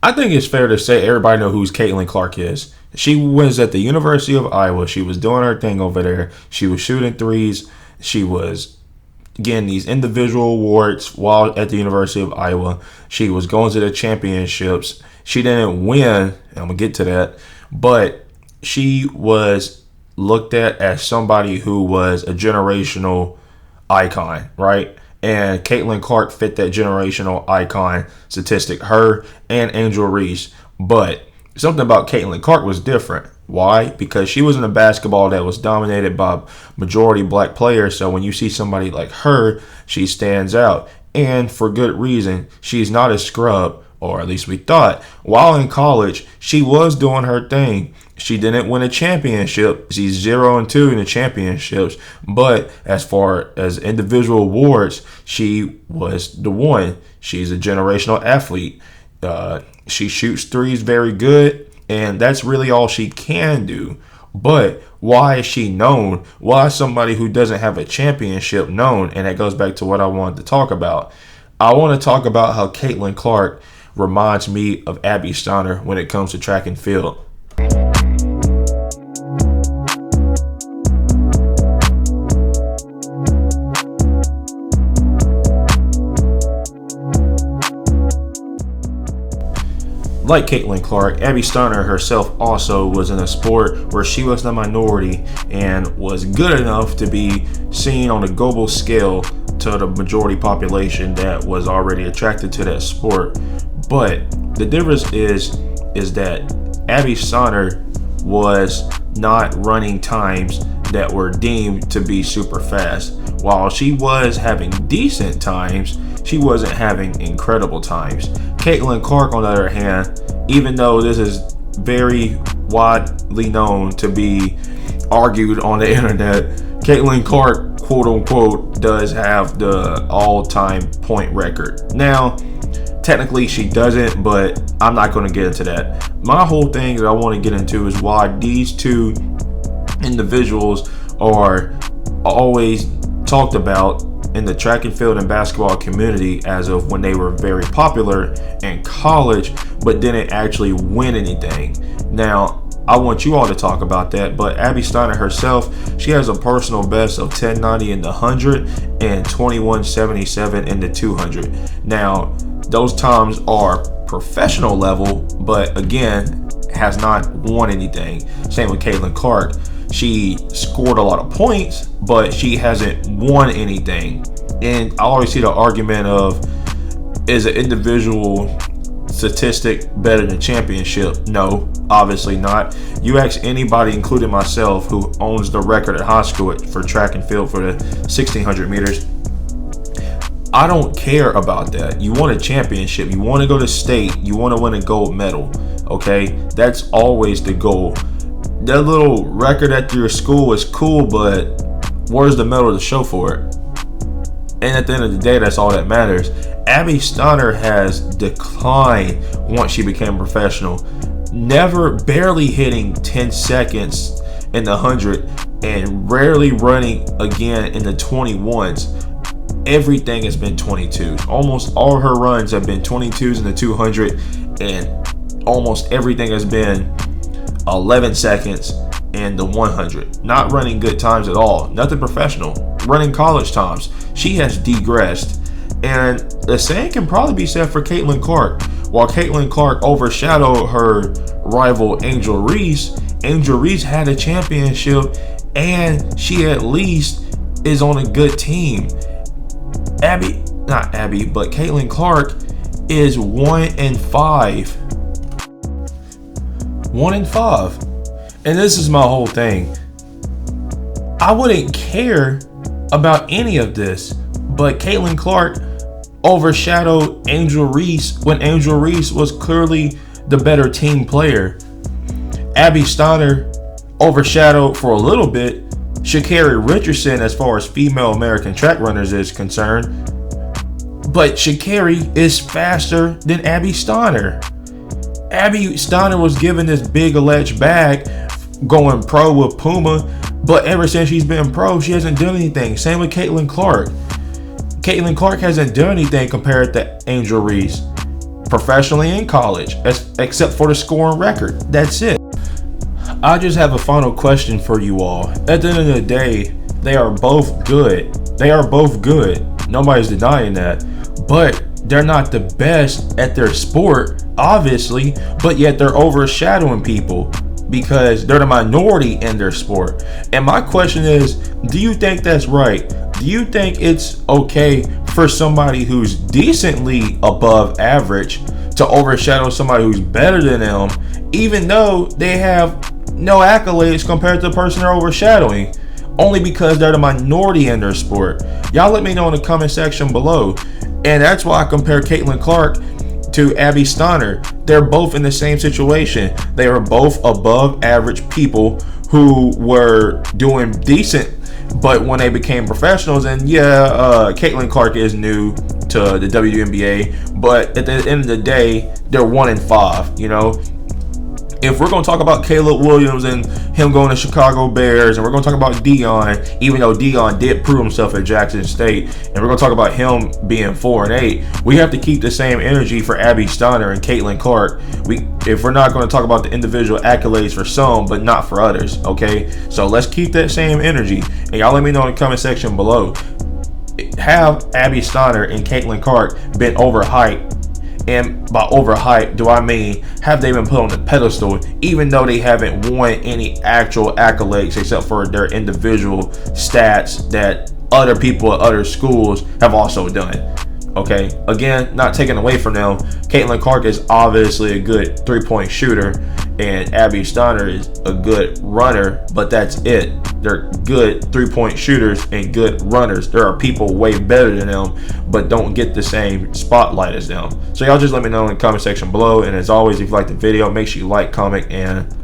I think it's fair to say everybody know who Caitlin Clark is. She was at the University of Iowa. She was doing her thing over there. She was shooting threes. She was getting these individual awards while at the University of Iowa. She was going to the championships. She didn't win. I'm going to get to that. But she was looked at as somebody who was a generational icon, right? And Caitlin Clark fit that generational icon statistic, her and Angel Reese. But something about Caitlin Clark was different. Why? Because she was in a basketball that was dominated by majority black players. So when you see somebody like her, she stands out. And for good reason. She's not a scrub, or at least we thought. While in college, she was doing her thing. She didn't win a championship. She's 0-2 in the championships. But as far as individual awards, she was the one. She's a generational athlete. She shoots threes very good, and that's really all she can do. But why is she known? Why is somebody who doesn't have a championship known? And that goes back to what I wanted to talk about. I want to talk about how Caitlin Clark reminds me of Abby Steiner when it comes to track and field. Like Caitlin Clark, Abby Steiner herself also was in a sport where she was the minority and was good enough to be seen on a global scale to the majority population that was already attracted to that sport. But the difference is that Abby Steiner was not running times that were deemed to be super fast. While she was having decent times, she wasn't having incredible times. Caitlin Clark, on the other hand, even though this is very widely known to be argued on the internet, Caitlin Clark, quote unquote, does have the all-time point record. Now, technically she doesn't, but I'm not going to get into that. My whole thing that I want to get into is why these two individuals are always talked about in the track and field and basketball community as of when they were very popular in college but didn't actually win anything. Now, I want you all to talk about that, but Abby Steiner herself, she has a personal best of 1090 in the 100 and 2177 in the 200. Now, those times are professional level, but again, has not won anything. Same with Caitlin Clark. She scored a lot of points, but she hasn't won anything. And I always see the argument of, is an individual statistic better than championship? No, obviously not. You ask anybody, including myself, who owns the record at high school for track and field for the 1600 meters, I don't care about that. You want a championship. You want to go to state. You want to win a gold medal. Okay? That's always the goal. That little record at your school is cool, but where's the medal to show for it? And at the end of the day, that's all that matters. Abby Steiner has declined once she became professional. Barely hitting 10 seconds in the 100 and rarely running again in the 21s. Everything has been 22s. Almost all her runs have been 22s in the 200, and almost everything has been 11 seconds in the 100. Not running good times at all. Nothing professional. Running college times. She has degressed. And the same can probably be said for Caitlin Clark. While Caitlin Clark overshadowed her rival Angel Reese had a championship, and she at least is on a good team. Caitlin Clark is 1-5. 1-5. And this is my whole thing. I wouldn't care about any of this, but Caitlin Clark overshadowed Angel Reese when Angel Reese was clearly the better team player. Abby Steiner overshadowed for a little bit Sha'Carri Richardson as far as female American track runners is concerned, but Sha'Carri is faster than Abby Steiner. Abby Steiner was given this big alleged bag going pro with Puma, but ever since she's been pro, she hasn't done anything. Same with Caitlin Clark. Caitlin Clark hasn't done anything compared to Angel Reese. professionally in college, except for the scoring record. That's it. I just have a final question for you all. At the end of the day, they are both good. They are both good. Nobody's denying that. But they're not the best at their sport, obviously, but yet they're overshadowing people because they're the minority in their sport. And my question is, do you think that's right? Do you think it's okay for somebody who's decently above average to overshadow somebody who's better than them, even though they have no accolades compared to the person they're overshadowing, only because they're the minority in their sport? Y'all let me know in the comment section below. And that's why I compare Caitlin Clark to Abby Steiner. They're both in the same situation. They are both above average people who were doing decent, but when they became professionals, and Caitlin Clark is new to the WNBA, but at the end of the day, they're 1-5, you know. If we're going to talk about Caleb Williams and him going to Chicago Bears, and we're going to talk about Dion, even though Dion did prove himself at Jackson State, and we're going to talk about him being 4-8, we have to keep the same energy for Abby Steiner and Caitlin Clark. If we're not going to talk about the individual accolades for some, but not for others, okay? So let's keep that same energy. And y'all let me know in the comment section below. Have Abby Steiner and Caitlin Clark been overhyped? And by overhyped, do I mean, have they been put on the pedestal, even though they haven't won any actual accolades except for their individual stats that other people at other schools have also done? Okay, again, not taking away from them. Caitlin Clark is obviously a good 3-point shooter, and Abby Steiner is a good runner, but that's it. They're good 3-point shooters and good runners. There are people way better than them, but don't get the same spotlight as them. So y'all just let me know in the comment section below. And as always, if you like the video, make sure you like, comment, and